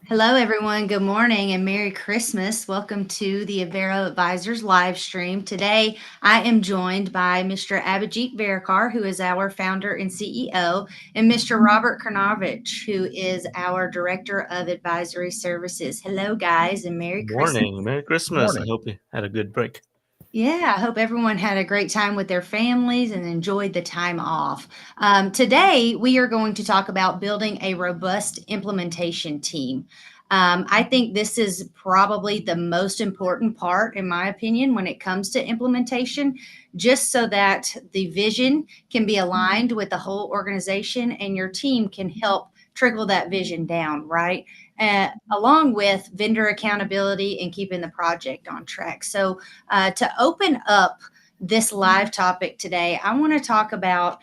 Hello, everyone. Good morning and Merry Christmas. Welcome to the Avero Advisors live stream. Today, I am joined by Mr. Abhijit Varekar, who is our founder and CEO, and Mr. Robert Karnovich, who is our Director of Advisory Services. Hello, guys, and Merry Christmas. Morning. Merry Christmas. I Morning. hope you had a good break. Yeah, I hope everyone had a great time with their families and enjoyed the time off. Today, we are going to talk about building a robust implementation team. I think this is probably the most important part, in my opinion, when it comes to implementation, just so that the vision can be aligned with the whole organization and your team can help trickle that vision down, right? Along with vendor accountability and keeping the project on track. So, to open up this live topic today, I want to talk about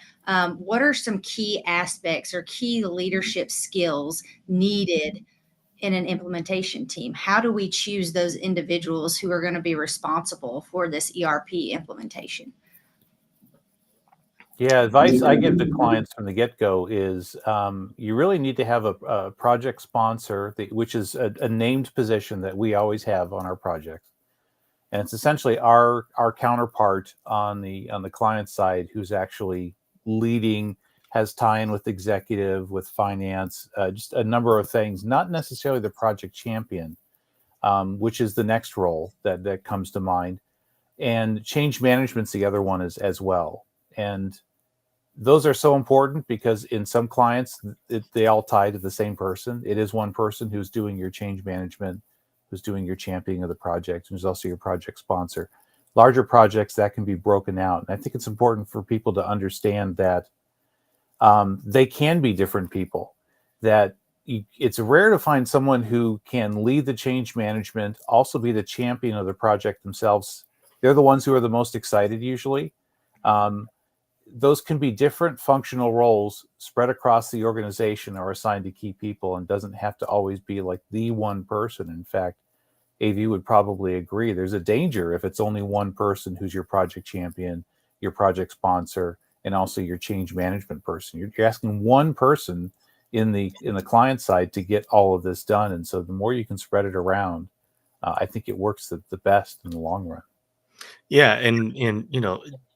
what are some key aspects or key leadership skills needed in an implementation team. How do we choose those individuals who are going to be responsible for this ERP implementation? Yeah, advice I give to clients from the get-go is you really need to have a project sponsor, which is a named position that we always have on our projects, and it's essentially our counterpart on the client side who's actually leading, has tie-in with executive, with finance, just a number of things. Not necessarily the project champion, which is the next role that comes to mind, and change management's the other one as well. And those are so important because in some clients, they all tie to the same person. It is one person who's doing your change management, who's doing your championing of the project, who's also your project sponsor. Larger projects, that can be broken out. And I think it's important for people to understand that they can be different people, that it's rare to find someone who can lead the change management, also be the champion of the project themselves. They're the ones who are the most excited usually. Um, those can be different functional roles spread across the organization or assigned to key people, and doesn't have to always be like the one person. In fact, AV would probably agree there's a danger if it's only one person who's your project champion, your project sponsor, and also your change management person. You're asking one person in the client side to get all of this done, and so the more you can spread it around, I think it works the best in the long run. Yeah, and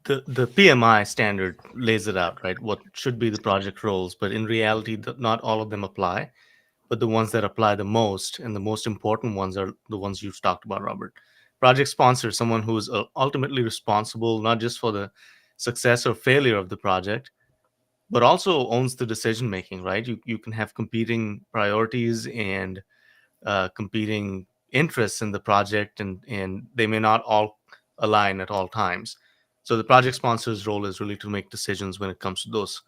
the PMI standard lays it out, right? What should be the project roles, but in reality, not all of them apply. But the ones that apply the most and the most important ones are the ones you've talked about, Robert. Project sponsor, someone who is ultimately responsible not just for the success or failure of the project, but also owns the decision making, right? You can have competing priorities and competing interests in the project, and they may not all align at all times. So the project sponsor's role is really to make decisions when it comes to those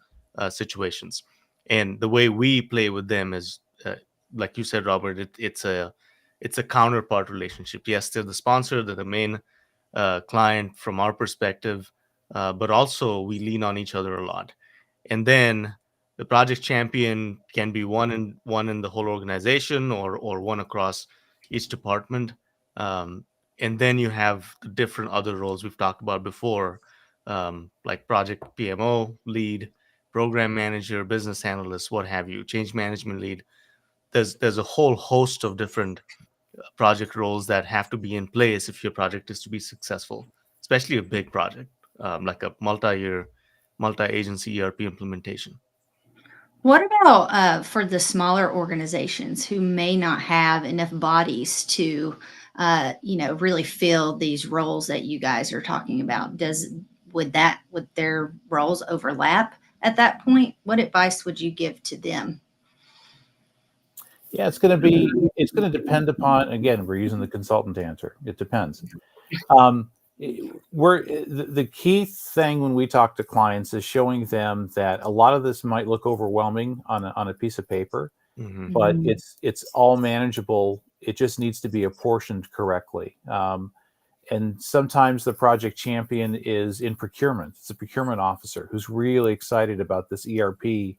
situations. And the way we play with them is, like you said, Robert, it's a counterpart relationship. Yes, they're the sponsor, they're the main client from our perspective, but also we lean on each other a lot. And then the project champion can be one in the whole organization, or one across each department. um, and then you have the different other roles we've talked about before, like project PMO lead, program manager, business analyst, what have you, change management lead. There's a whole host of different project roles that have to be in place if your project is to be successful, especially a big project, like a multi-year, multi-agency ERP implementation. What about for the smaller organizations who may not have enough bodies to, really fill these roles that you guys are talking about? Would their roles overlap at that point? What advice would you give to them? Yeah, it's going to depend upon, again, we're using the consultant answer. It depends. Um, the key thing when we talk to clients is showing them that a lot of this might look overwhelming on a piece of paper, Hmm. but it's all manageable. It just needs to be apportioned correctly. And sometimes the project champion is in procurement. It's a procurement officer who's really excited about this ERP,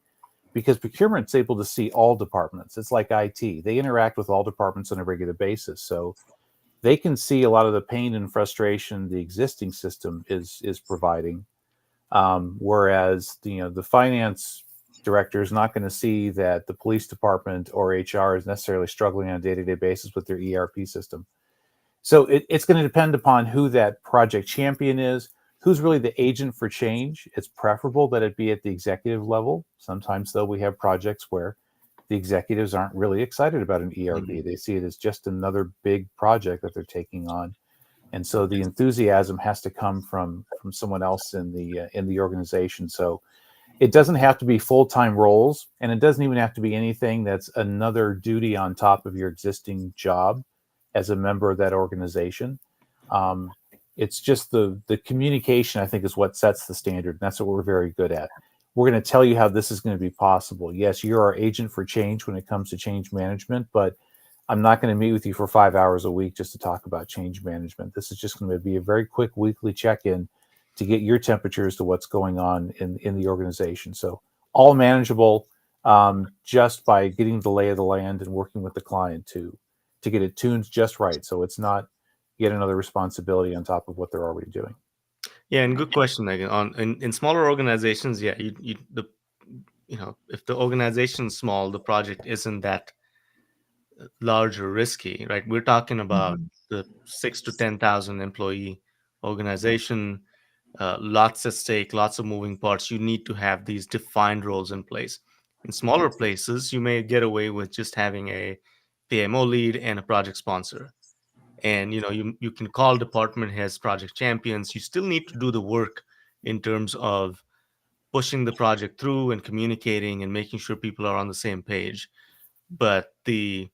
because procurement's able to see all departments. It's like IT. They interact with all departments on a regular basis. So they can see a lot of the pain and frustration the existing system is providing. Whereas the finance director is not going to see that the police department or HR is necessarily struggling on a day-to-day basis with their ERP system. So it's going to depend upon who that project champion is, who's really the agent for change. It's preferable that it be at the executive level. Sometimes, though, we have projects where the executives aren't really excited about an ERP. Mhm. They see it as just another big project that they're taking on. And so the enthusiasm has to come from someone else in the organization. So it doesn't have to be full-time roles, and it doesn't even have to be anything that's another duty on top of your existing job as a member of that organization. Um, it's just the communication, I think, is what sets the standard, and that's what we're very good at. We're going to tell you how this is going to be possible. Yes, you're our agent for change when it comes to change management, but I'm not going to meet with you for 5 hours a week just to talk about change management. This is just going to be a very quick weekly check-in to get your temperature as to what's going on in the organization. So all manageable, just by getting the lay of the land and working with the client to get it tuned just right. So it's not yet another responsibility on top of what they're already doing. Yeah, and good question, Megan. In smaller organizations, yeah, if the organization's small, the project isn't that large or risky, right? We're talking about Mhm. the 6 to 10,000 employee organization, lots at stake, lots of moving parts. You need to have these defined roles in place. In smaller places, you may get away with just having a PMO lead and a project sponsor. And you can call department heads project champions. You still need to do the work in terms of pushing the project through and communicating and making sure people are on the same page. But the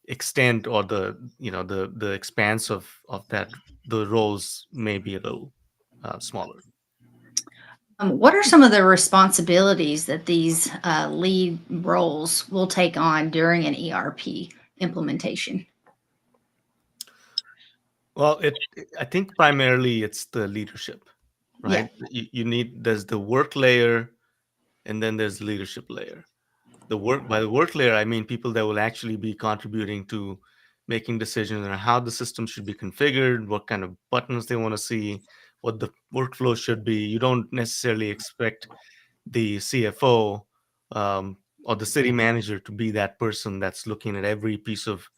extent or the expanse of that, the roles may be a little smaller. What are some of the responsibilities that these lead roles will take on during an ERP implementation? Well, I think primarily it's the leadership, Yeah. right? There's the work layer, and then there's the leadership layer. By the work layer, I mean people that will actually be contributing to making decisions on how the system should be configured, what kind of buttons they want to see, what the workflow should be. You don't necessarily expect the CFO, or the city manager to be that person that's looking at every piece of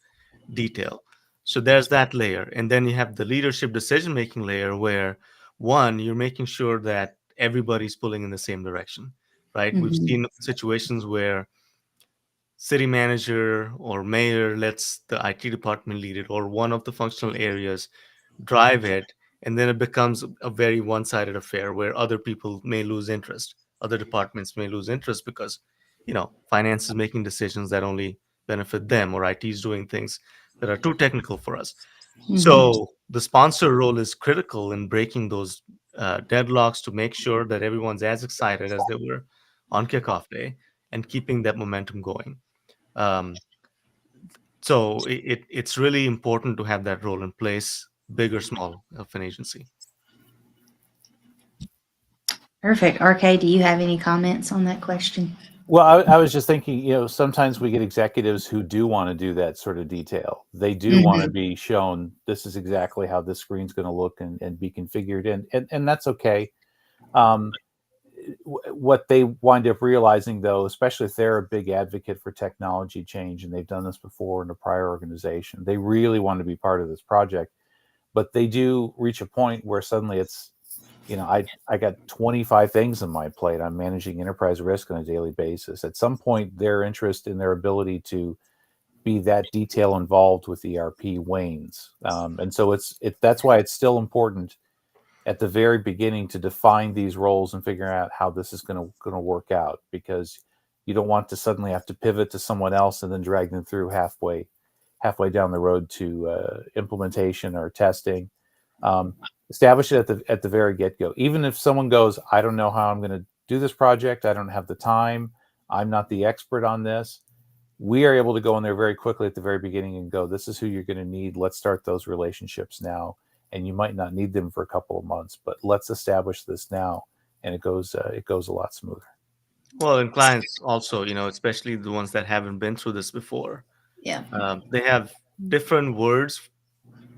detail. So there's that layer. And then you have the leadership decision making layer where, one, you're making sure that everybody's pulling in the same direction, right? We've Mhm. seen situations where city manager or mayor lets the IT department lead it, or one of the functional areas drive it, and then it becomes a very one-sided affair where other people may lose interest, other departments may lose interest because finance is making decisions that only benefit them, or IT is doing things that are too technical for us. Mhm. So the sponsor role is critical in breaking those deadlocks to make sure that everyone's as excited as they were on kickoff day and keeping that momentum going. um, so it's really important to have that role in place, big or small, of an agency. Perfect. RK, do you have any comments on that question? Well, I was just thinking, sometimes we get executives who do want to do that sort of detail. They do want to Mhm. be shown this is exactly how this screen's going to look and be configured, and that's okay. Um, what they wind up realizing, though, especially if they're a big advocate for technology change and they've done this before in a prior organization, they really want to be part of this project. But they do reach a point where suddenly it's, I got 25 things on my plate. I'm managing enterprise risk on a daily basis. At some point, their interest in their ability to be that detail involved with ERP wanes, and so that's why it's still important at the very beginning to define these roles and figure out how this is going to work out, because you don't want to suddenly have to pivot to someone else and then drag them through halfway down the road to implementation or testing. Um, Establish it at the very get go. Even if someone goes, I don't know how I'm going to do this project, I don't have the time, I'm not the expert on this. We are able to go in there very quickly at the very beginning and go, this is who you're going to need. Let's start those relationships now. And you might not need them for a couple of months, but let's establish this now, and it goes a lot smoother. Well, and clients also, especially the ones that haven't been through this before, Yeah. they have different words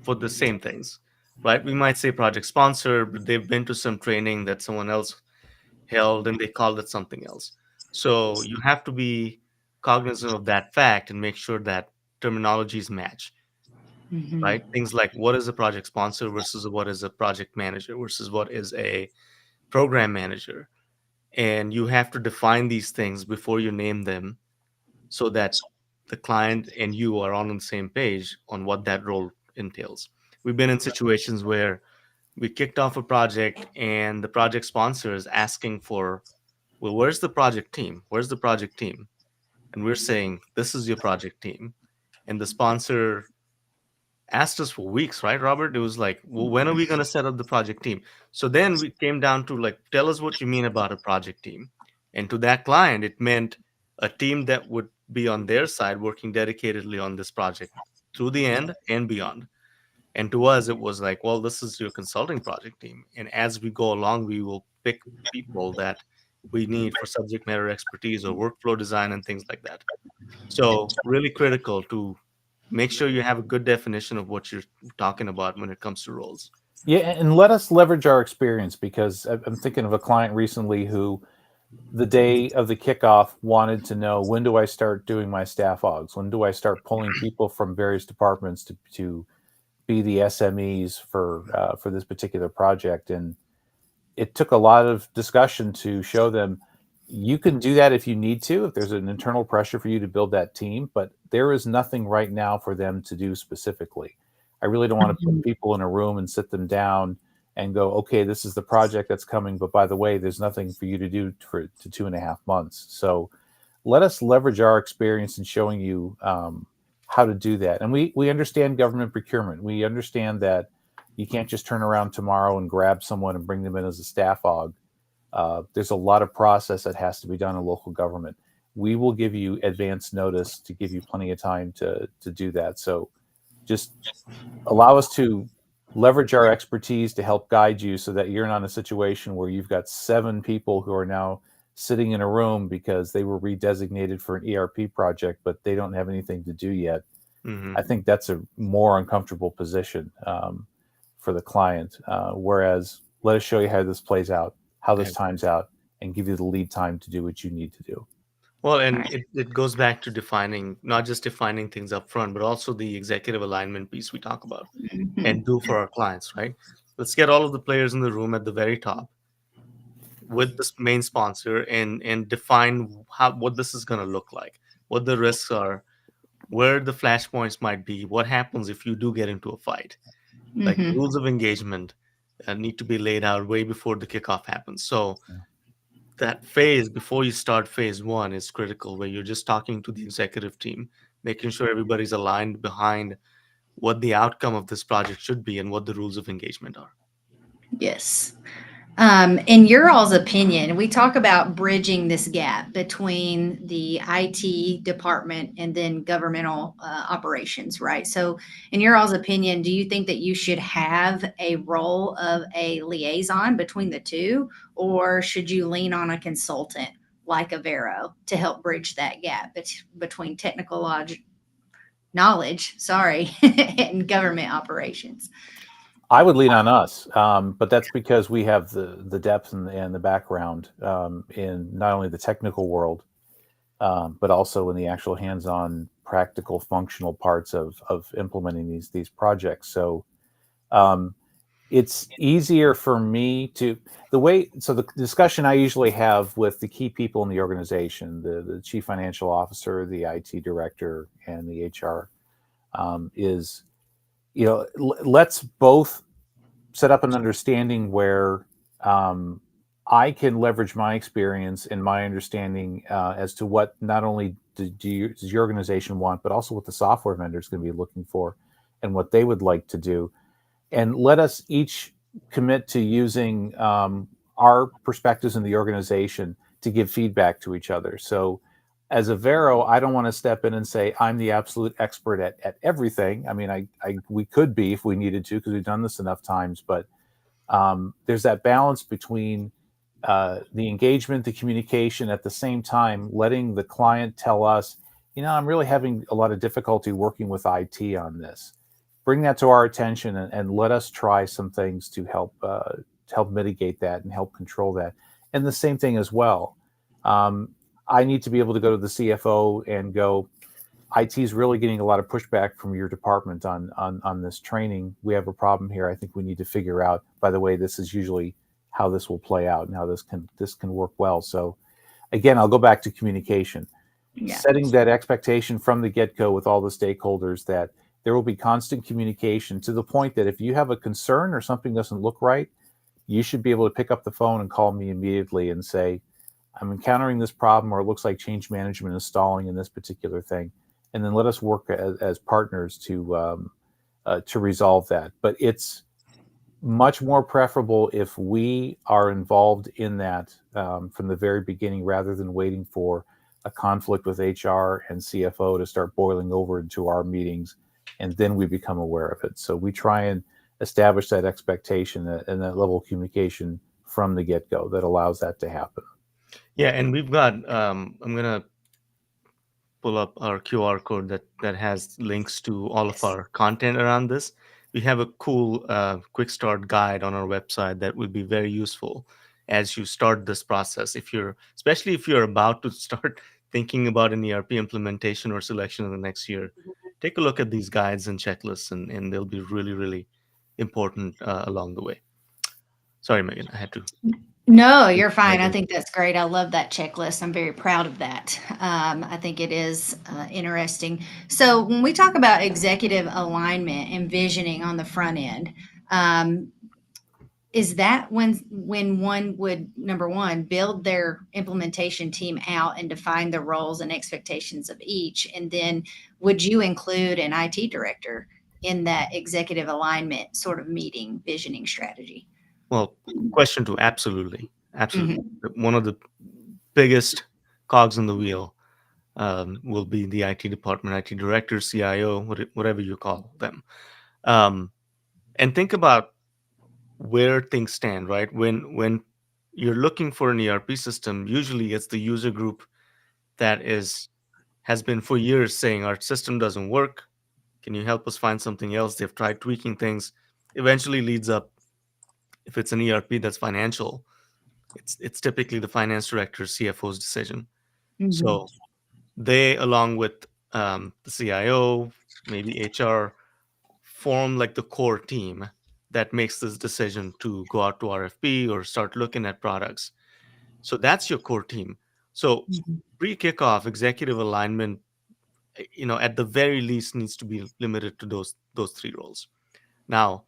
for the same things, right? We might say project sponsor, but they've been to some training that someone else held and they called it something else. So you have to be cognizant of that fact and make sure that terminologies match, Mhm. right? Things like what is a project sponsor versus what is a project manager versus what is a program manager. And you have to define these things before you name them so that the client and you are on the same page on what that role entails. We've been in situations where we kicked off a project and the project sponsor is asking for, well, where's the project team? Where's the project team? And we're saying, this is your project team. And the sponsor asked us for weeks, right, Robert? It was like, well, when are we going to set up the project team? So then we came down to like, tell us what you mean about a project team. And to that client, it meant a team that would be on their side working dedicatedly on this project through the end and beyond. And to us, it was like, well, this is your consulting project team. And as we go along, we will pick people that we need for subject matter expertise or workflow design and things like that. So, really critical to make sure you have a good definition of what you're talking about when it comes to roles. Yeah, and let us leverage our experience, because I'm thinking of a client recently who, the day of the kickoff, wanted to know, when do I start doing my staff augs? When do I start pulling people from various departments to be the SMEs for this particular project? And it took a lot of discussion to show them, you can do that if you need to, if there's an internal pressure for you to build that team, but there is nothing right now for them to do specifically. I really don't want to put Mhm. people in a room and sit them down and go, okay, this is the project that's coming, but by the way, there's nothing for you to do for to 2.5 months. So let us leverage our experience in showing you how to do that. And we understand government procurement. We understand that you can't just turn around tomorrow and grab someone and bring them in as a staff aug. There's a lot of process that has to be done in local government. We will give you advance notice to give you plenty of time to do that. So just allow us to leverage our expertise to help guide you, so that you're not in a situation where you've got 7 people who are now sitting in a room because they were redesignated for an ERP project, but they don't have anything to do yet. Hmm. I think that's a more uncomfortable position for the client. Whereas, let us show you how this plays out, how this times out, and give you the lead time to do what you need to do. Well, All and right. it goes back to defining, not just defining things up front, but also the executive alignment piece we talk about Mhm. and do for our clients, right? Let's get all of the players in the room at the very top with this main sponsor and define how what this is going to look like, what the risks are, where the flashpoints might be, what happens if you do get into a fight. Like Mhm. rules of engagement need to be laid out way before the kickoff happens. So Yeah. that phase before you start phase one is critical, where you're just talking to the executive team, making sure everybody's aligned behind what the outcome of this project should be and what the rules of engagement are. Yes. In your all's opinion, we talk about bridging this gap between the IT department and then governmental operations, right? So, in your all's opinion, do you think that you should have a role of a liaison between the two, or should you lean on a consultant like a Vero to help bridge that gap between technical knowledge, sorry, and government operations? I would lean on us, but that's because we have the depth and the background in not only the technical world, but also in the actual hands-on, practical, functional parts of implementing these projects. So um, it's easier for me to the discussion I usually have with the key people in the organization, the chief financial officer, the IT director, and the HR, is, let's both set up an understanding where um, I can leverage my experience and my understanding as to what not only does your organization want, but also what the software vendor is going to be looking for and what they would like to do. And let us each commit to using our perspectives in the organization to give feedback to each other. So as a Vero, I don't want to step in and say I'm the absolute expert at everything. I mean, we could be if we needed to, because we've done this enough times, but there's that balance between the engagement, the communication, at the same time letting the client tell us, I'm really having a lot of difficulty working with IT on this. Bring that to our attention, and let us try some things to help mitigate that and help control that. And the same thing as well. Um, I need to be able to go to the CFO and go, IT is really getting a lot of pushback from your department on this training. We have a problem here. I think we need to figure out, by the way, this is usually how this will play out and how this can work well. So again, I'll go back to communication. Yeah. Setting that expectation from the get-go with all the stakeholders that there will be constant communication to the point that if you have a concern or something doesn't look right, you should be able to pick up the phone and call me immediately and say, I'm encountering this problem, or it looks like change management is stalling in this particular thing. And then let us work as partners to resolve that. But it's much more preferable if we are involved in that from the very beginning, rather than waiting for a conflict with HR and CFO to start boiling over into our meetings, and then we become aware of it. So we try and establish that expectation and that level of communication from the get-go that allows that to happen. Yeah, and we've got. I'm gonna pull up our QR code that has links to all of our content around this. We have a cool quick start guide on our website that will be very useful as you start this process. Especially if you're about to start thinking about an ERP implementation or selection in the next year, take a look at these guides and checklists, and they'll be really, really important along the way. Sorry, Megan, I had to. No, you're fine. I think that's great. I love that checklist. I'm very proud of that. I think it is interesting. So when we talk about executive alignment and visioning on the front end, is that when one would, number one, build their implementation team out and define the roles and expectations of each, and then would you include an IT director in that executive alignment sort of meeting, visioning strategy? Well, question two, absolutely. Absolutely. Mhm. One of the biggest cogs in the wheel will be the IT department, IT director, CIO, whatever you call them. And think about where things stand, right? When you're looking for an ERP system, usually it's the user group that has been for years saying our system doesn't work. Can you help us find something else? They've tried tweaking things. Eventually leads up, if it's an ERP that's financial, it's typically the finance director, CFO's decision. Mhm. So they, along with the CIO, maybe HR, form like the core team that makes this decision to go out to RFP or start looking at products. So that's your core team. So Mhm. pre-kickoff executive alignment, at the very least needs to be limited to those three roles. Now,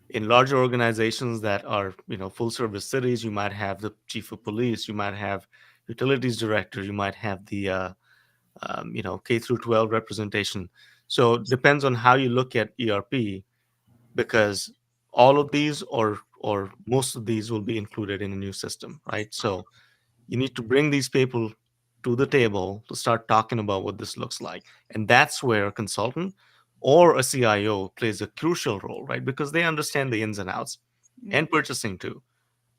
in larger organizations that are, full service cities, you might have the chief of police, you might have utilities director, you might have the K through 12 representation. So depends on how you look at ERP, because all of these or most of these will be included in a new system, right? So you need to bring these people to the table to start talking about what this looks like. And that's where a consultant or a CIO plays a crucial role, right? Because they understand the ins and outs, and purchasing too.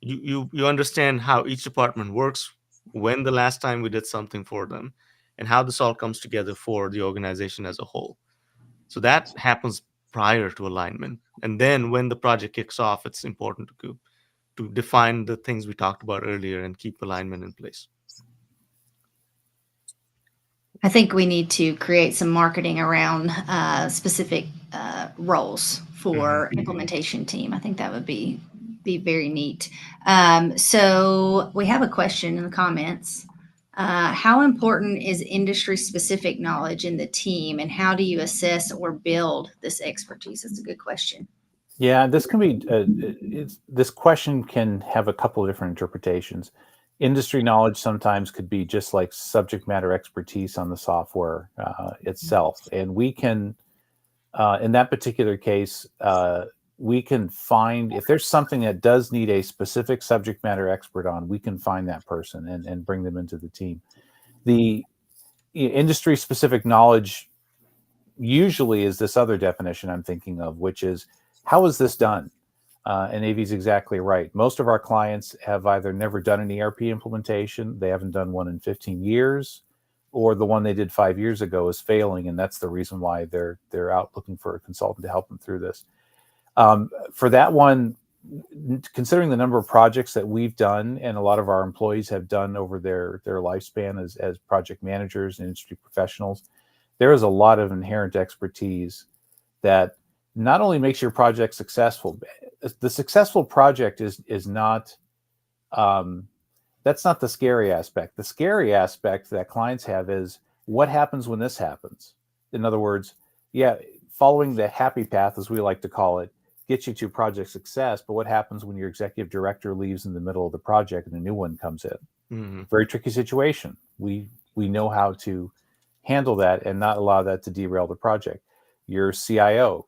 You understand how each department works, when the last time we did something for them, and how this all comes together for the organization as a whole. So that happens prior to alignment. And then when the project kicks off, it's important to define the things we talked about earlier and keep alignment in place. I think we need to create some marketing around specific roles Mhm. for implementation team. I think that would be very neat. So we have a question in the comments. How important is industry specific knowledge in the team, and how do you assess or build this expertise? That's a good question. Yeah, this can be this question can have a couple of different interpretations. Industry knowledge sometimes could be just like subject matter expertise on the software itself, and we can, in that particular case, we can find if there's something that does need a specific subject matter expert on, we can find that person and bring them into the team. The industry specific knowledge usually is this other definition I'm thinking of, which is how is this done? And Avi's exactly right. Most of our clients have either never done an ERP implementation, they haven't done one in 15 years, or the one they did 5 years ago is failing, and that's the reason why they're out looking for a consultant to help them through this. For that one, considering the number of projects that we've done and a lot of our employees have done over their lifespan as project managers and industry professionals, there is a lot of inherent expertise that not only makes your project successful. The successful project is not that's not the scary aspect. The scary aspect that clients have is what happens when this happens. In other words, yeah, following the happy path, as we like to call it, gets you to project success. But what happens when your executive director leaves in the middle of the project and a new one comes in? Mm-hmm. Very tricky situation. We know how to handle that and not allow that to derail the project. Your CIO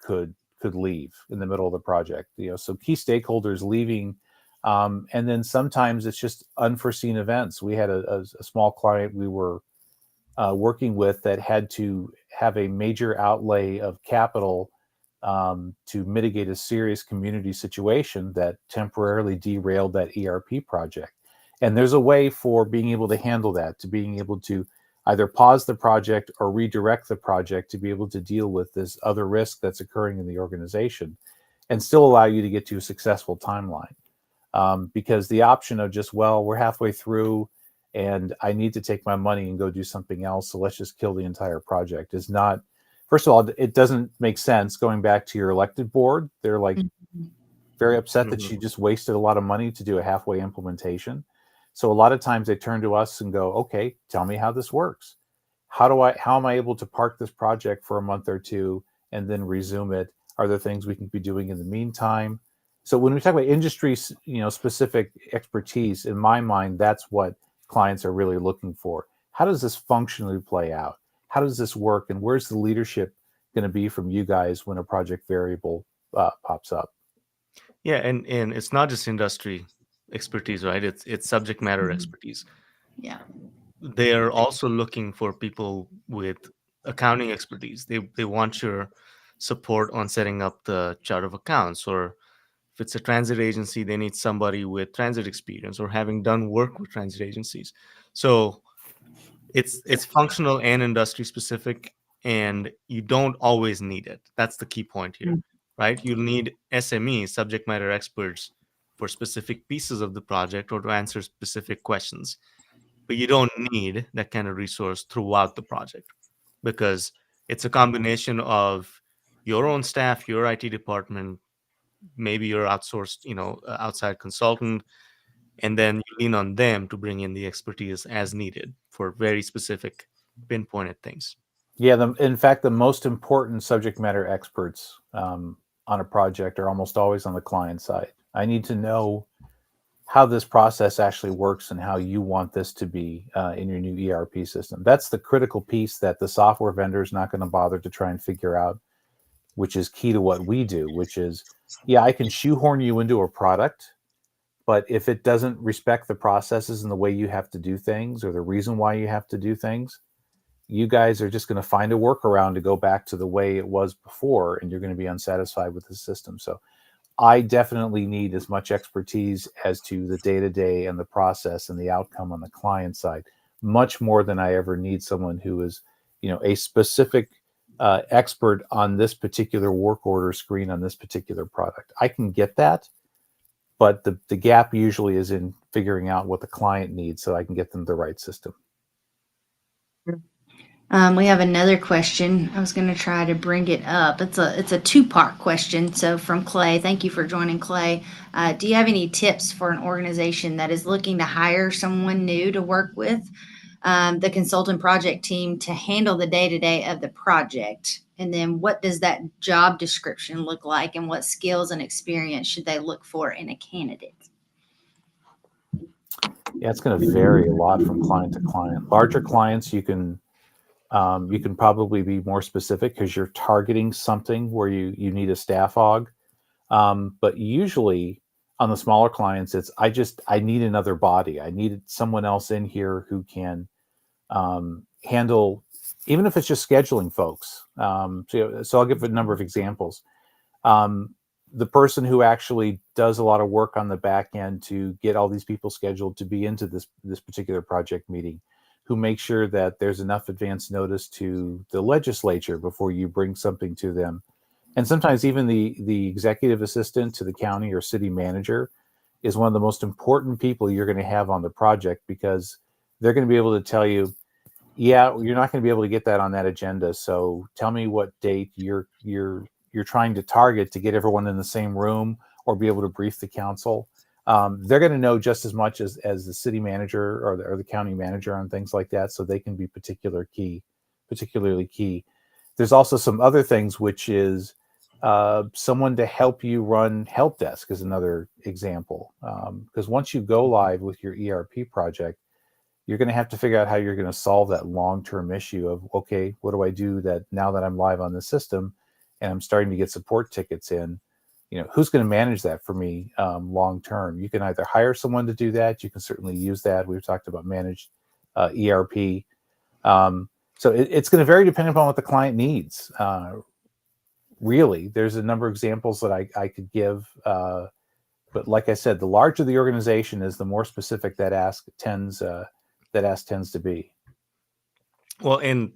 could leave in the middle of the project. So key stakeholders leaving. And then sometimes it's just unforeseen events. We had a small client we were working with that had to have a major outlay of capital to mitigate a serious community situation that temporarily derailed that ERP project. And there's a way for being able to handle that, to being able to either pause the project or redirect the project to be able to deal with this other risk that's occurring in the organization and still allow you to get to a successful timeline. Because the option of just, well, we're halfway through and I need to take my money and go do something else, so let's just kill the entire project is not, first of all, it doesn't make sense. Going back to your elected board, they're like very upset that you just wasted a lot of money to do a halfway implementation. So a lot of times they turn to us and go, okay, tell me how this works. How am I able to park this project for a month or two and then resume it? Are there things we can be doing in the meantime? So when we talk about industry, specific expertise, in my mind, that's what clients are really looking for. How does this functionally play out? How does this work? And where's the leadership going to be from you guys when a project variable pops up? Yeah, and it's not just industry expertise, right? It's subject matter expertise. Yeah. They are also looking for people with accounting expertise. They want your support on setting up the chart of accounts, or if it's a transit agency, they need somebody with transit experience or having done work with transit agencies. So it's functional and industry specific, and you don't always need it. That's the key point here, right? You'll need SMEs, subject matter experts, for specific pieces of the project or to answer specific questions. But you don't need that kind of resource throughout the project, because it's a combination of your own staff, your IT department, maybe your outsourced, outside consultant, and then you lean on them to bring in the expertise as needed for very specific pinpointed things. Yeah, in fact, the most important subject matter experts on a project are almost always on the client side. I need to know how this process actually works and how you want this to be in your new ERP system. That's the critical piece that the software vendor is not going to bother to try and figure out, which is key to what we do, which is, yeah, I can shoehorn you into a product, but if it doesn't respect the processes and the way you have to do things or the reason why you have to do things, you guys are just going to find a workaround to go back to the way it was before, and you're going to be unsatisfied with the system. So I definitely need as much expertise as to the day-to-day and the process and the outcome on the client side, much more than I ever need someone who is, a specific expert on this particular work order screen on this particular product. I can get that, but the gap usually is in figuring out what the client needs so I can get them the right system. We have another question. I was going to try to bring it up. It's a two-part question. So from Clay, thank you for joining, Clay. Do you have any tips for an organization that is looking to hire someone new to work with the consultant project team to handle the day-to-day of the project? And then what does that job description look like, and what skills and experience should they look for in a candidate? Yeah, it's going to vary a lot from client to client. Larger clients, you can probably be more specific because you're targeting something where you need a staff aug. But usually on the smaller clients, it's I need another body. I need someone else in here who can handle, even if it's just scheduling folks. So I'll give a number of examples. The person who actually does a lot of work on the back end to get all these people scheduled to be into this particular project meeting, who makes sure that there's enough advance notice to the legislature before you bring something to them And sometimes even the executive assistant to the county or city manager is one of the most important people you're going to have on the project, because they're going to be able to tell you, yeah, you're not going to be able to get that on that agenda. So tell me what date you're trying to target to get everyone in the same room or be able to brief the council. They're going to know just as much as the city manager or the county manager on things like that, so they can be particularly key. There's also some other things, which is someone to help you run help desk is another example. Because once you go live with your ERP project, you're going to have to figure out how you're going to solve that long-term issue of, okay, what do I do that now that I'm live on the system and I'm starting to get support tickets in? Who's going to manage that for me long-term? You can either hire someone to do that. You can certainly use that. We've talked about managed ERP. So it's going to vary depending upon what the client needs. Really, there's a number of examples that I could give. But like I said, the larger the organization is, the more specific that ask tends to be. Well, and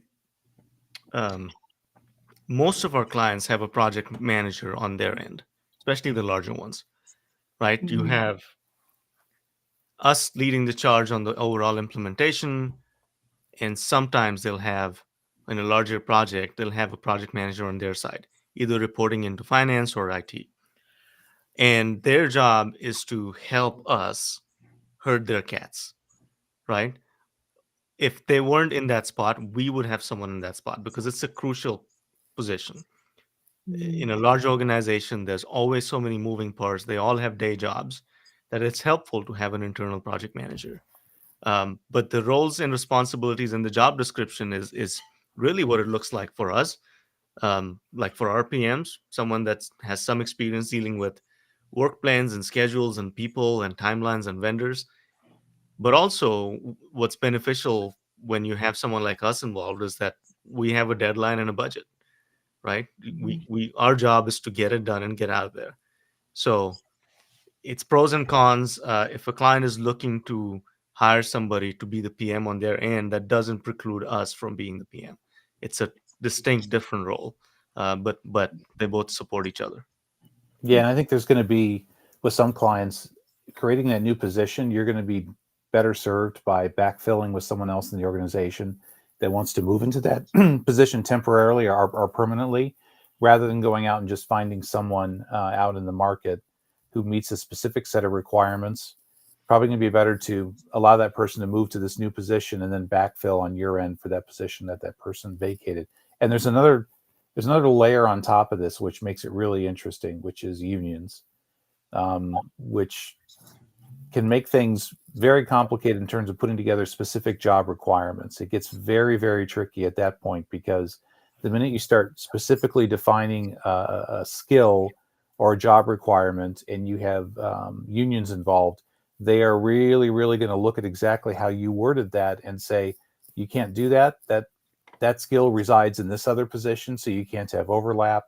most of our clients have a project manager on their end, especially the larger ones, right? You have us leading the charge on the overall implementation, and sometimes they'll have, in a larger project, they'll have a project manager on their side, either reporting into finance or IT. And their job is to help us herd their cats, right? If they weren't in that spot, we would have someone in that spot because it's a crucial position. In a large organization, there's always so many moving parts. They all have day jobs that it's helpful to have an internal project manager. But the roles and responsibilities in the job description is really what it looks like for us. Like for our PMs, someone that has some experience dealing with work plans and schedules and people and timelines and vendors. But also, what's beneficial when you have someone like us involved is that we have a deadline and a budget, right? Our job is to get it done and get out of there. So it's pros and cons. If a client is looking to hire somebody to be the PM on their end, that doesn't preclude us from being the PM. It's a distinct, different role, but they both support each other. Yeah, and I think there's going to be, with some clients, creating that new position, you're going to be better served by backfilling with someone else in the organization that wants to move into that position temporarily or permanently, rather than going out and just finding someone out in the market who meets a specific set of requirements. Probably going to be better to allow that person to move to this new position and then backfill on your end for that position that person vacated. And there's another layer on top of this, which makes it really interesting, which is unions, which can make things very complicated in terms of putting together specific job requirements. It gets very, very tricky at that point, because the minute you start specifically defining a skill or a job requirement and you have unions involved, they are really, really going to look at exactly how you worded that and say, you can't do that. That skill resides in this other position, so you can't have overlap.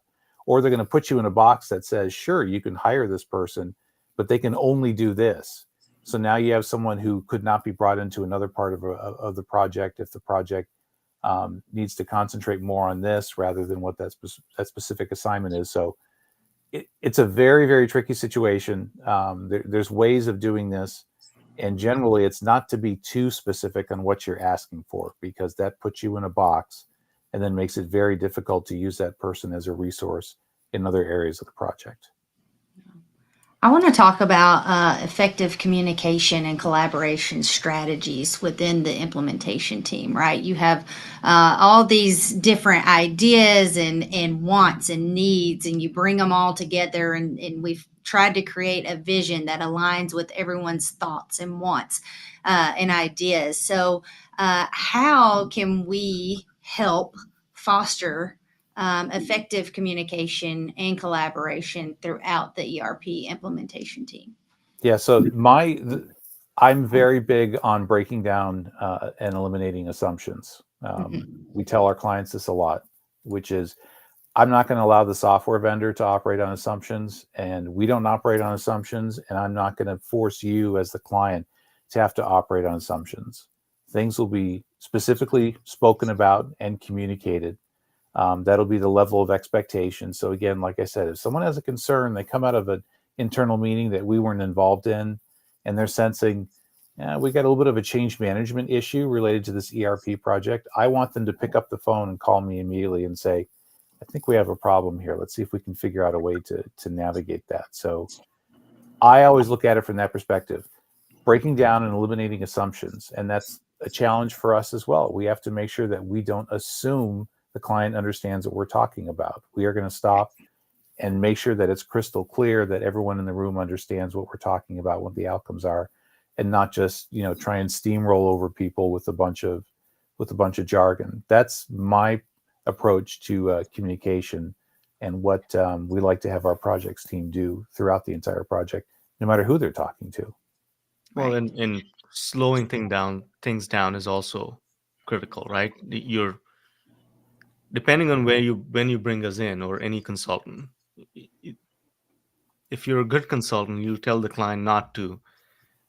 Or they're going to put you in a box that says, sure, you can hire this person, but they can only do this. So now you have someone who could not be brought into another part of the project if the project needs to concentrate more on this rather than what that specific assignment is. So it's a very, very tricky situation. There's ways of doing this. And generally, it's not to be too specific on what you're asking for, because that puts you in a box and then makes it very difficult to use that person as a resource in other areas of the project. I want to talk about effective communication and collaboration strategies within the implementation team, right? You have all these different ideas and wants and needs, and you bring them all together, and we've tried to create a vision that aligns with everyone's thoughts and wants and ideas. So how can we help foster effective communication and collaboration throughout the ERP implementation team? Yeah, so I'm very big on breaking down and eliminating assumptions. We tell our clients this a lot, which is, I'm not going to allow the software vendor to operate on assumptions, and we don't operate on assumptions, and I'm not going to force you as the client to have to operate on assumptions. Things will be specifically spoken about and communicated. That'll be the level of expectation. So again, like I said, if someone has a concern, they come out of an internal meeting that we weren't involved in, and they're sensing, yeah, we got a little bit of a change management issue related to this ERP project. I want them to pick up the phone and call me immediately and say, I think we have a problem here. Let's see if we can figure out a way to navigate that. So I always look at it from that perspective, breaking down and eliminating assumptions. And that's a challenge for us as well. We have to make sure that we don't assume the client understands what we're talking about. We are going to stop and make sure that it's crystal clear that everyone in the room understands what we're talking about, what the outcomes are, and not just, try and steamroll over people with a bunch of jargon. That's my approach to communication, and what we like to have our projects team do throughout the entire project, no matter who they're talking to. Well, Right. and slowing things down is also critical, right? You're depending on when you bring us in, or any consultant. If you're a good consultant, you'll tell the client not to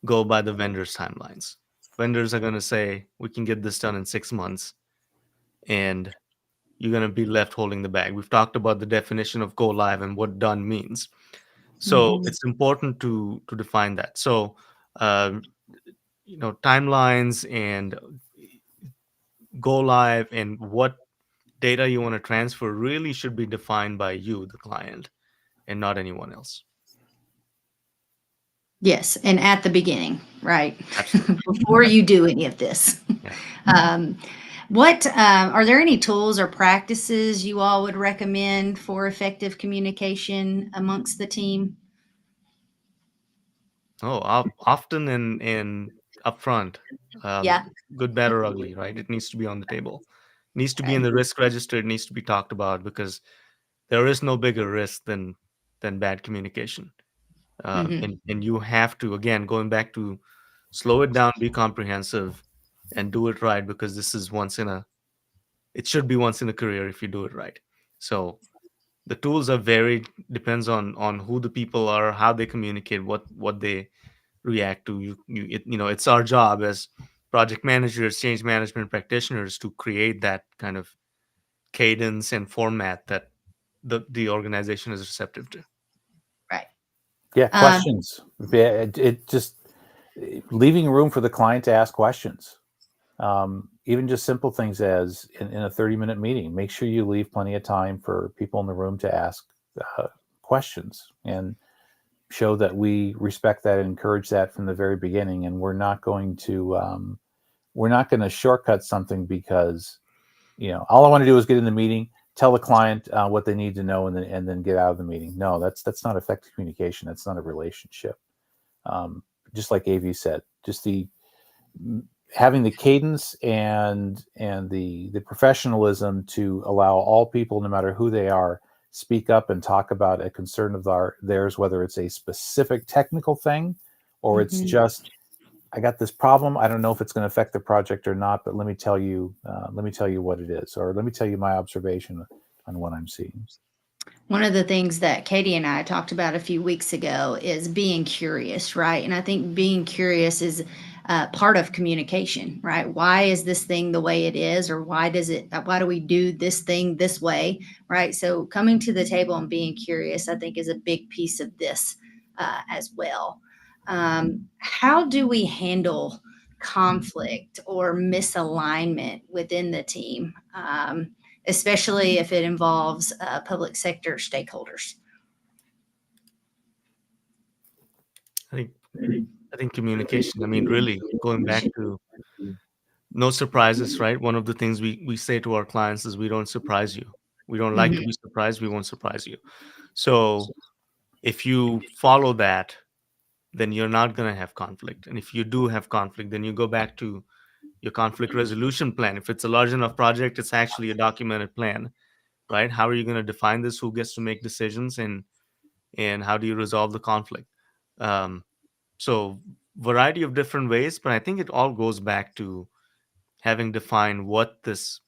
go by the vendor's timelines. Vendors are going to say, we can get this done in 6 months, and you're going to be left holding the bag. We've talked about the definition of go live and what done means. So Mhm. it's important to define that. So, um, timelines and go live and what data you want to transfer really should be defined by you, the client, and not anyone else. Yes, and at the beginning, right? Absolutely. Before you do any of this. Yeah. Um, what are there any tools or practices you all would recommend for effective communication amongst the team? Oh, often in upfront, um, Yeah, good, bad, or ugly, right? It needs to be on the table. It needs to be in right. the risk register. It needs to be talked about, because there is no bigger risk than bad communication. Hmm. And you have to, again, going back to slow it down, be comprehensive, and do it right, because this is it should be once in a career if you do it right. So the tools are varied, depends on who the people are, how they communicate, what they react to. It's our job as project managers, change management practitioners, to create that kind of cadence and format that the organization is receptive to. Right. Yeah, Um, questions. It just leaving room for the client to ask questions. Even just simple things as in a 30-minute meeting, make sure you leave plenty of time for people in the room to ask questions, and show that we respect that and encourage that from the very beginning. And we're not going to shortcut something because all I want to do is get in the meeting, tell the client what they need to know, and then get out of the meeting. No, that's not effective communication. That's not a relationship. Just like AV said, just having the cadence and the professionalism to allow all people, no matter who they are, speak up and talk about a concern of theirs, whether it's a specific technical thing or it's mhm. just, I got this problem. I don't know if it's going to affect the project or not, but let me tell you what it is, or let me tell you my observation on what I'm seeing. One of the things that Katie and I talked about a few weeks ago is being curious, right? And I think being curious is part of communication, right? Why is this thing the way it is, or why do we do this thing this way, right? So coming to the table and being curious, I think, is a big piece of this as well. How do we handle conflict or misalignment within the team? Especially if it involves public sector stakeholders. I think I think communication. I mean, really going back to no surprises, right? One of the things we say to our clients is, we don't surprise you. We don't like to Mhm. be surprised. We won't surprise you. So if you follow that, then you're not going to have conflict. And if you do have conflict, then you go back to your conflict resolution plan. If it's a large enough project, it's actually a documented plan, right? How are you going to define this? Who gets to make decisions, and how do you resolve the conflict? Um, so variety of different ways, but I think it all goes back to having defined what this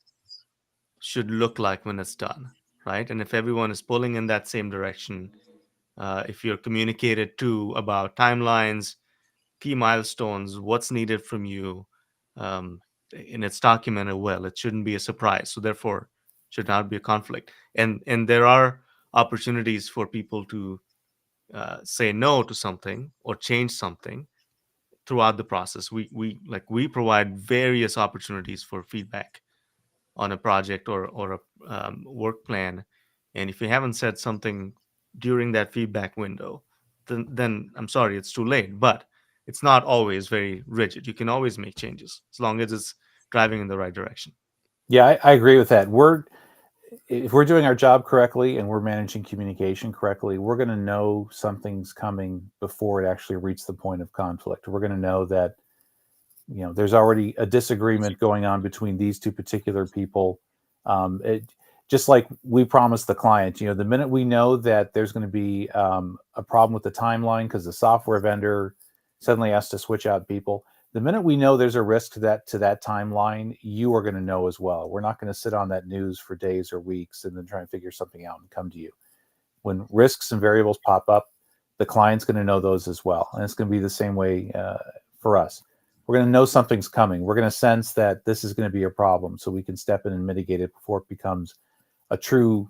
should look like when it's done, right? And if everyone is pulling in that same direction, if you're communicated to about timelines, key milestones, what's needed from you, and it's documented well, it shouldn't be a surprise. So therefore, should not be a conflict. And there are opportunities for people to say no to something or change something throughout the process. We provide various opportunities for feedback on a project or a work plan. And if you haven't said something during that feedback window, then I'm sorry, it's too late. But it's not always very rigid. You can always make changes as long as it's driving in the right direction. Yeah, I agree with that. If we're doing our job correctly and we're managing communication correctly, we're going to know something's coming before it actually reaches the point of conflict. We're going to know that, there's already a disagreement going on between these two particular people. Just like we promised the client, the minute we know that there's going to be a problem with the timeline because the software vendor suddenly has to switch out people, the minute we know there's a risk to that timeline, you are going to know as well. We're not going to sit on that news for days or weeks and then try and figure something out and come to you. When risks and variables pop up, the client's going to know those as well. And it's going to be the same way for us. We're going to know something's coming. We're going to sense that this is going to be a problem so we can step in and mitigate it before it becomes a true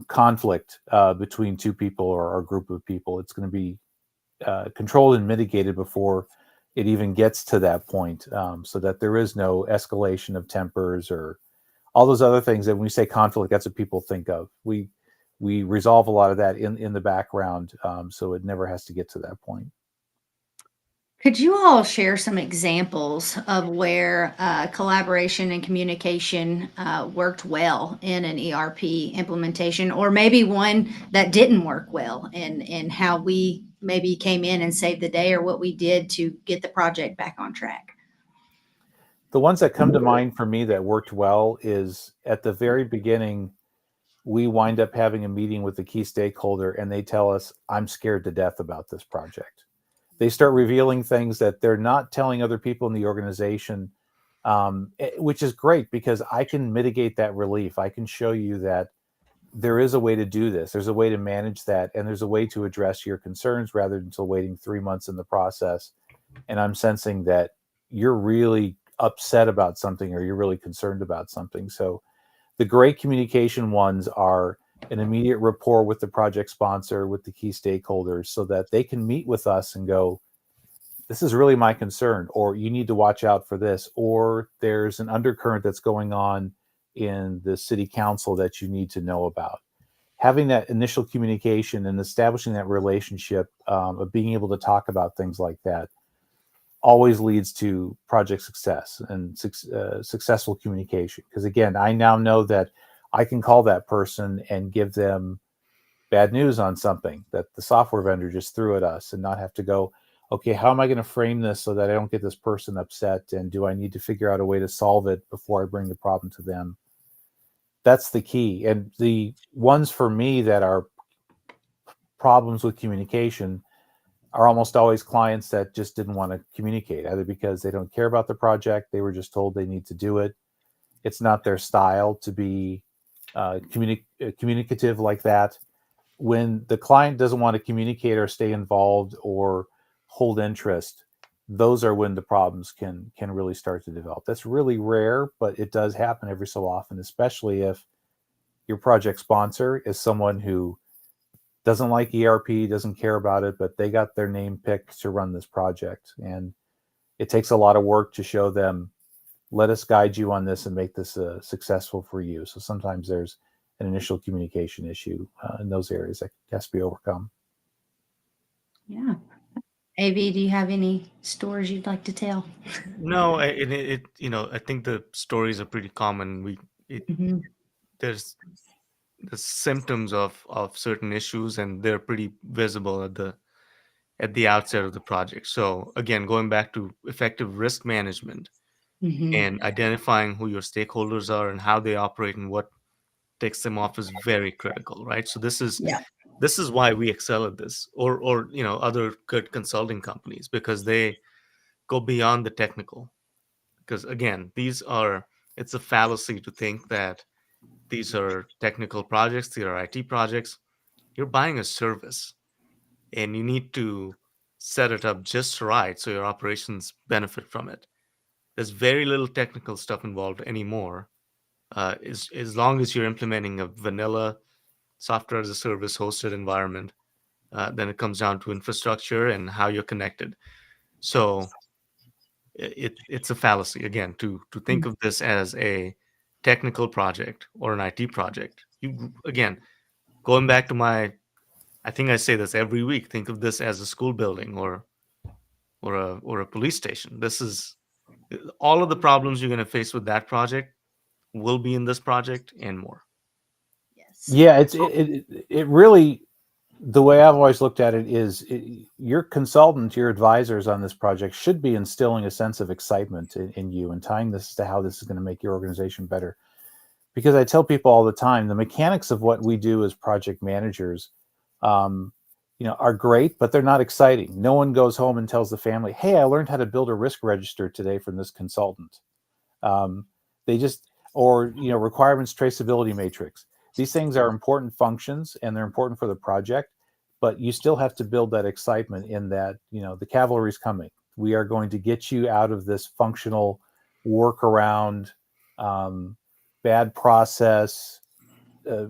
conflict between two people or a group of people. It's going to be controlled and mitigated before it even gets to that point, so that there is no escalation of tempers or all those other things that when we say conflict, that's what people think of. We resolve a lot of that in the background, so it never has to get to that point. Could you all share some examples of where collaboration and communication worked well in an ERP implementation, or maybe one that didn't work well, and how we maybe came in and saved the day, or what we did to get the project back on track? The ones that come to mind for me that worked well is at the very beginning, we wind up having a meeting with the key stakeholder and they tell us, I'm scared to death about this project. They start revealing things that they're not telling other people in the organization, which is great because I can mitigate that relief. I can show you that there is a way to do this. There's a way to manage that. And there's a way to address your concerns rather than until waiting 3 months in the process. And I'm sensing that you're really upset about something or you're really concerned about something. So the great communication ones are an immediate rapport with the project sponsor, with the key stakeholders, so that they can meet with us and go, this is really my concern, or you need to watch out for this, or there's an undercurrent that's going on in the city council that you need to know about. Having that initial communication and establishing that relationship of being able to talk about things like that always leads to project success and successful communication. Because again, I now know that I can call that person and give them bad news on something that the software vendor just threw at us and not have to go, okay, how am I going to frame this so that I don't get this person upset? And do I need to figure out a way to solve it before I bring the problem to them? That's the key. And the ones for me that are problems with communication are almost always clients that just didn't want to communicate, either because they don't care about the project, they were just told they need to do it. It's not their style to be communicative like that. When the client doesn't want to communicate or stay involved or hold interest, those are when the problems can really start to develop. That's really rare, but it does happen every so often, especially if your project sponsor is someone who doesn't like ERP, doesn't care about it, but they got their name picked to run this project. And it takes a lot of work to show them, let us guide you on this and make this successful for you. So sometimes there's an initial communication issue in those areas that has to be overcome. Yeah. AV, do you have any stories you'd like to tell? No, I think the stories are pretty common. Mhm. There's the symptoms of certain issues, and they're pretty visible at the outset of the project. So again, going back to effective risk management Mhm. and identifying who your stakeholders are and how they operate and what takes them off is very critical, right? So Yeah. this is why we excel at this, or other good consulting companies, because they go beyond the technical. Because again, it's a fallacy to think that these are technical projects, these are IT projects. You're buying a service and you need to set it up just right so your operations benefit from it. There's very little technical stuff involved anymore. is as long as you're implementing a vanilla software as a service hosted environment, then it comes down to infrastructure and how you're connected. So it's a fallacy again to think of this as a technical project or an IT project. You again going back to my, I think I say this every week. Think of this as a school building or a police station. This is all of the problems you're going to face with that project will be in this project and more. Yes. Yeah, it really, the way I've always looked at it is your consultant, your advisors on this project should be instilling a sense of excitement in you and tying this to how this is going to make your organization better. Because I tell people all the time, the mechanics of what we do as project managers, um, are great, but they're not exciting. No one goes home and tells the family, "Hey, I learned how to build a risk register today from this consultant." Um, they just, or requirements traceability matrix. These things are important functions and they're important for the project, but you still have to build that excitement in that the cavalry's coming. We are going to get you out of this functional workaround, um, bad process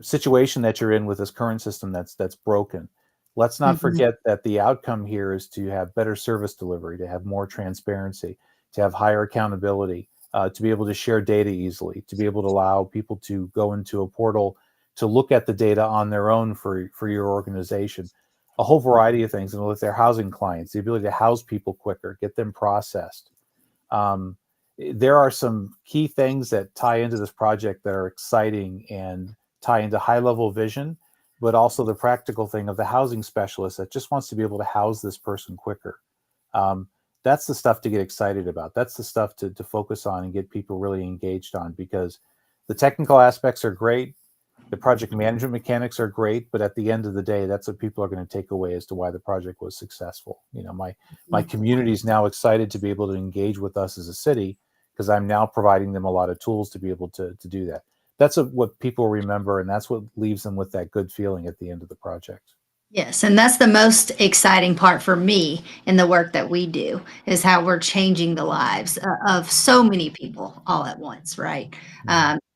situation that you're in with this current system that's broken. Let's not forget that the outcome here is to have better service delivery, to have more transparency, to have higher accountability, to be able to share data easily, to be able to allow people to go into a portal to look at the data on their own for your organization. A whole variety of things. And with their housing clients, the ability to house people quicker, get them processed. Um, there are some key things that tie into this project that are exciting and tie into high level vision, but also the practical thing of the housing specialist that just wants to be able to house this person quicker. Um, that's the stuff to get excited about. That's the stuff to focus on and get people really engaged on, because the technical aspects are great. The project management mechanics are great, but at the end of the day, that's what people are going to take away as to why the project was successful. My community is now excited to be able to engage with us as a city because I'm now providing them a lot of tools to be able to do that. That's what people remember, and that's what leaves them with that good feeling at the end of the project. Yes, and that's the most exciting part for me in the work that we do is how we're changing the lives of so many people all at once, right?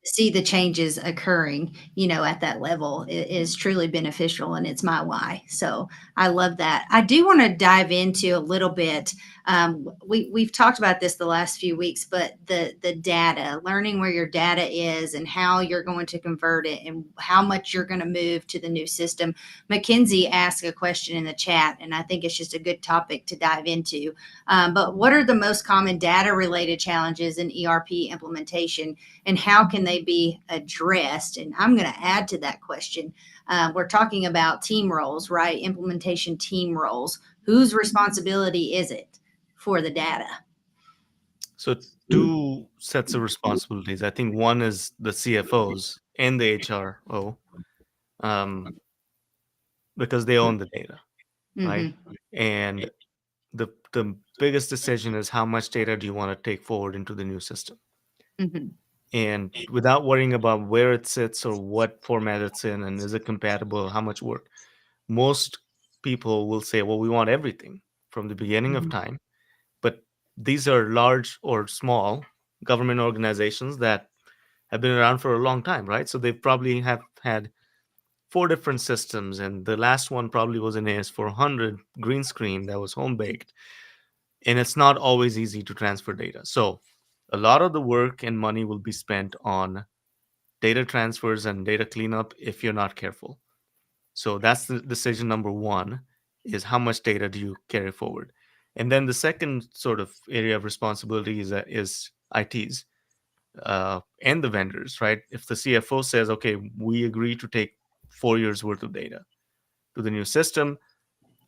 See the changes occurring, at that level is truly beneficial, and it's my why. So I love that. I do want to dive into a little bit. We've talked about this the last few weeks, but the data, learning where your data is and how you're going to convert it and how much you're going to move to the new system. Mackenzie asked a question in the chat, and I think it's just a good topic to dive into. But what are the most common data related challenges in ERP implementation, and how can they be addressed? And I'm going to add to that question. We're talking about team roles, right? Implementation team roles. Whose responsibility is it for the data? So two sets of responsibilities. I think one is the CFOs and the HRO, um, because they own the data, right? Mm-hmm. And the biggest decision is how much data do you want to take forward into the new system. Mm-hmm. And without worrying about where it sits or what format it's in and is it compatible, how much work, most people will say, well, we want everything from the beginning of time. But these are large or small government organizations that have been around for a long time, right? So they probably have had 4 different systems, and the last one probably was an AS400 green screen that was home baked. And it's not always easy to transfer data. So a lot of the work and money will be spent on data transfers and data cleanup if you're not careful. So that's the decision number one, is how much data do you carry forward? And then the second sort of area of responsibility is ITs and the vendors, right? If the CFO says, okay, we agree to take 4 years worth of data to the new system,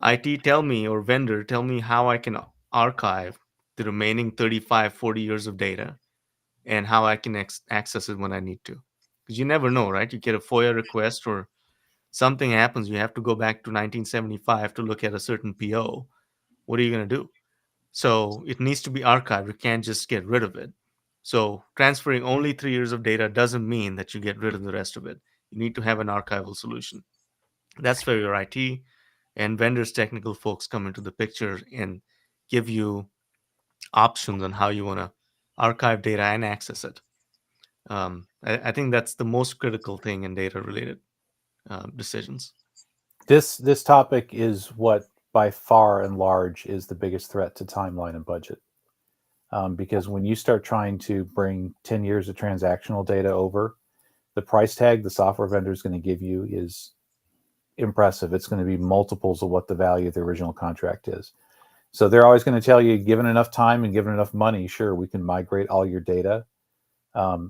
IT tell me, or vendor tell me how I can archive the remaining 35, 40 years of data and how I can access it when I need to. Because you never know, right? You get a FOIA request or something happens, you have to go back to 1975 to look at a certain PO. What are you going to do? So it needs to be archived. You can't just get rid of it. So transferring only 3 years of data doesn't mean that you get rid of the rest of it. You need to have an archival solution. That's where your IT and vendors, technical folks come into the picture and give you options on how you want to archive data and access it. I think that's the most critical thing in data related decisions. This topic is what by far and large is the biggest threat to timeline and budget. Because when you start trying to bring 10 years of transactional data over, the price tag the software vendor is going to give you is impressive. It's going to be multiples of what the value of the original contract is. So they're always going to tell you, given enough time and given enough money, sure, we can migrate all your data.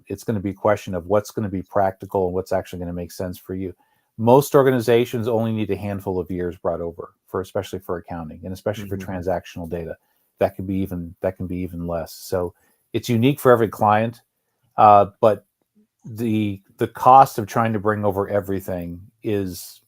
It's going to be a question of what's going to be practical and what's actually going to make sense for you. Most organizations only need a handful of years brought over, especially for accounting and especially for transactional data. That can be even less. So it's unique for every client, but the cost of trying to bring over everything is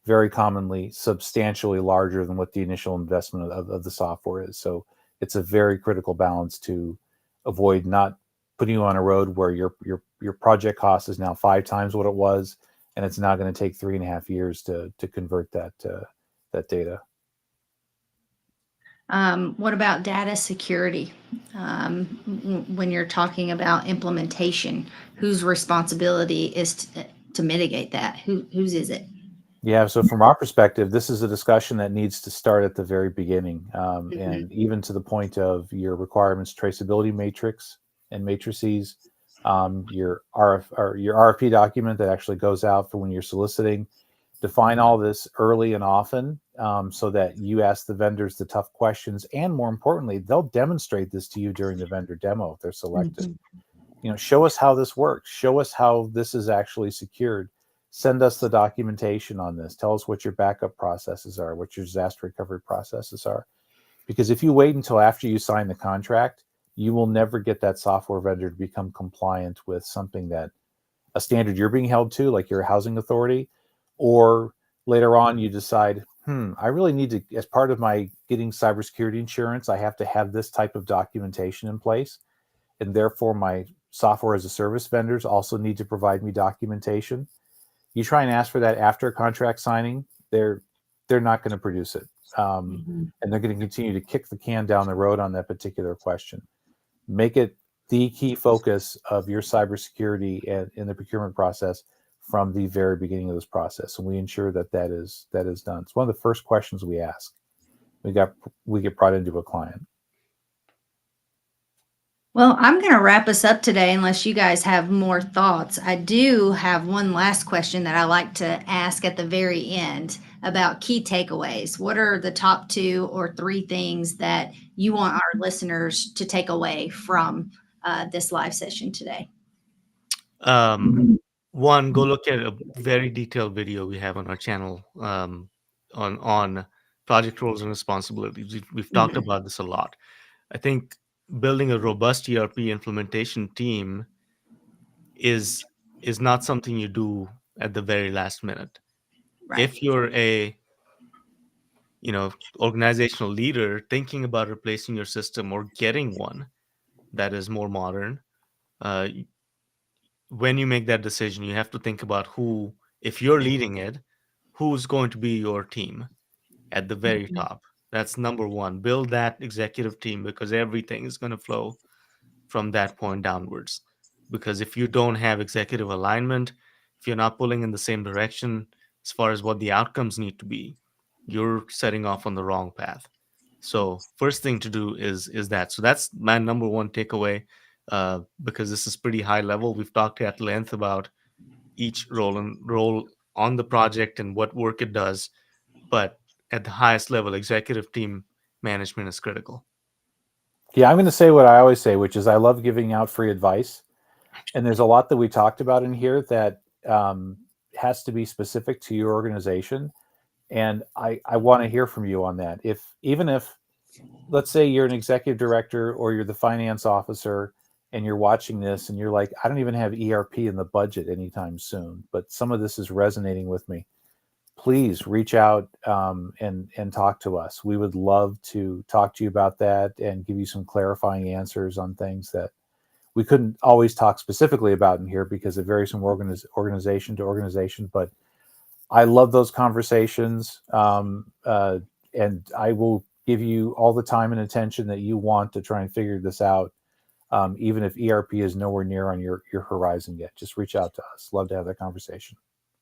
very commonly substantially larger than what the initial investment of the software is. So it's a very critical balance to avoid not putting you on a road where your project cost is now 5 times what it was, and it's now going to take 3.5 years to convert that data. What about data security? When you're talking about implementation, whose responsibility is to mitigate that? Whose is it? Yeah, so from our perspective, this is a discussion that needs to start at the very beginning, and even to the point of your requirements traceability matrix and matrices, your RFP document that actually goes out for when you're soliciting. Define all this early and often, so that you ask the vendors the tough questions, and more importantly, they'll demonstrate this to you during the vendor demo if they're selected. Show us how this works. Show us how this is actually secured. Send us the documentation on this. Tell us what your backup processes are, what your disaster recovery processes are. Because if you wait until after you sign the contract, you will never get that software vendor to become compliant with something that a standard you're being held to, like your housing authority, or later on you decide, I really need to, as part of my getting cybersecurity insurance, I have to have this type of documentation in place. And therefore my software as a service vendors also need to provide me documentation. You try and ask for that after contract signing, they're not going to produce it. And they're going to continue to kick the can down the road on that particular question. Make it the key focus of your cybersecurity and in the procurement process from the very beginning of this process. And we ensure that is done. It's one of the first questions we ask. We get brought into a client. Well, I'm going to wrap us up today unless you guys have more thoughts. I do have one last question that I like to ask at the very end about key takeaways. What are the top 2 or 3 things that you want our listeners to take away from this live session today? One, go look at a very detailed video we have on our channel on project roles and responsibilities. We've talked about this a lot. I think building a robust ERP implementation team is not something you do at the very last minute. Right. If you're a organizational leader thinking about replacing your system or getting one that is more modern, when you make that decision, you have to think about who, if you're leading it, who's going to be your team at the very top. That's number one. Build that executive team, because everything is going to flow from that point downwards. Because if you don't have executive alignment, if you're not pulling in the same direction as far as what the outcomes need to be, you're setting off on the wrong path. So first thing to do is that. So that's my number one takeaway, because this is pretty high level. We've talked at length about each role on the project and what work it does, but at the highest level, executive team management is critical. Yeah, I'm going to say what I always say, which is I love giving out free advice. And there's a lot that we talked about in here that has to be specific to your organization. And I want to hear from you on that. Even if, let's say you're an executive director or you're the finance officer and you're watching this and you're like, I don't even have ERP in the budget anytime soon, but some of this is resonating with me. Please reach out and talk to us. We would love to talk to you about that and give you some clarifying answers on things that we couldn't always talk specifically about in here because it varies from organization to organization. But I love those conversations, and I will give you all the time and attention that you want to try and figure this out. even if ERP is nowhere near on your horizon yet. Just reach out to us. Love to have that conversation.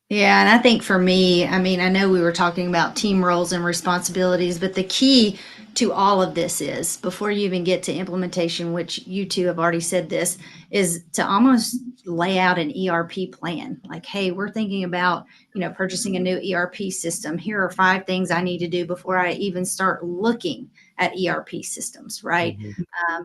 Yeah, and I think for me, I mean, I know we were talking about team roles and responsibilities, but the key to all of this is, before you even get to implementation, which you two have already said this, is to almost lay out an ERP plan. Like, hey, we're thinking about, purchasing a new ERP system. Here are 5 things I need to do before I even start looking at ERP systems, right?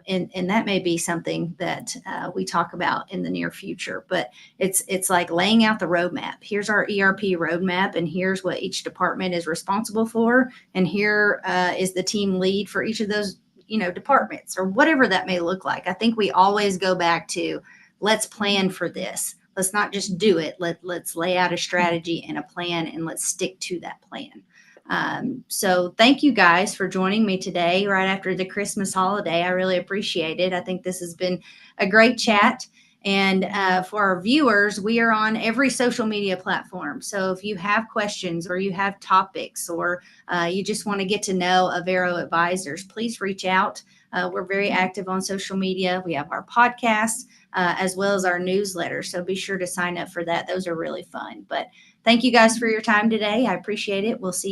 And that may be something that we talk about in the near future, but it's like laying out the roadmap. Here's our ERP roadmap, and here's what each department is responsible for, and here is the team lead for each of those departments, or whatever that may look like. I think we always go back to, let's plan for this. Let's not just do it. Let's lay out a strategy and a plan, and let's stick to that plan. So thank you guys for joining me today right after the Christmas holiday. I really appreciate it. I think this has been a great chat. And for our viewers, we are on every social media platform. So if you have questions, or you have topics, or you just want to get to know Avero Advisors, please reach out. We're very active on social media. We have our podcast as well as our newsletter. So be sure to sign up for that. Those are really fun. But thank you guys for your time today. I appreciate it. We'll see you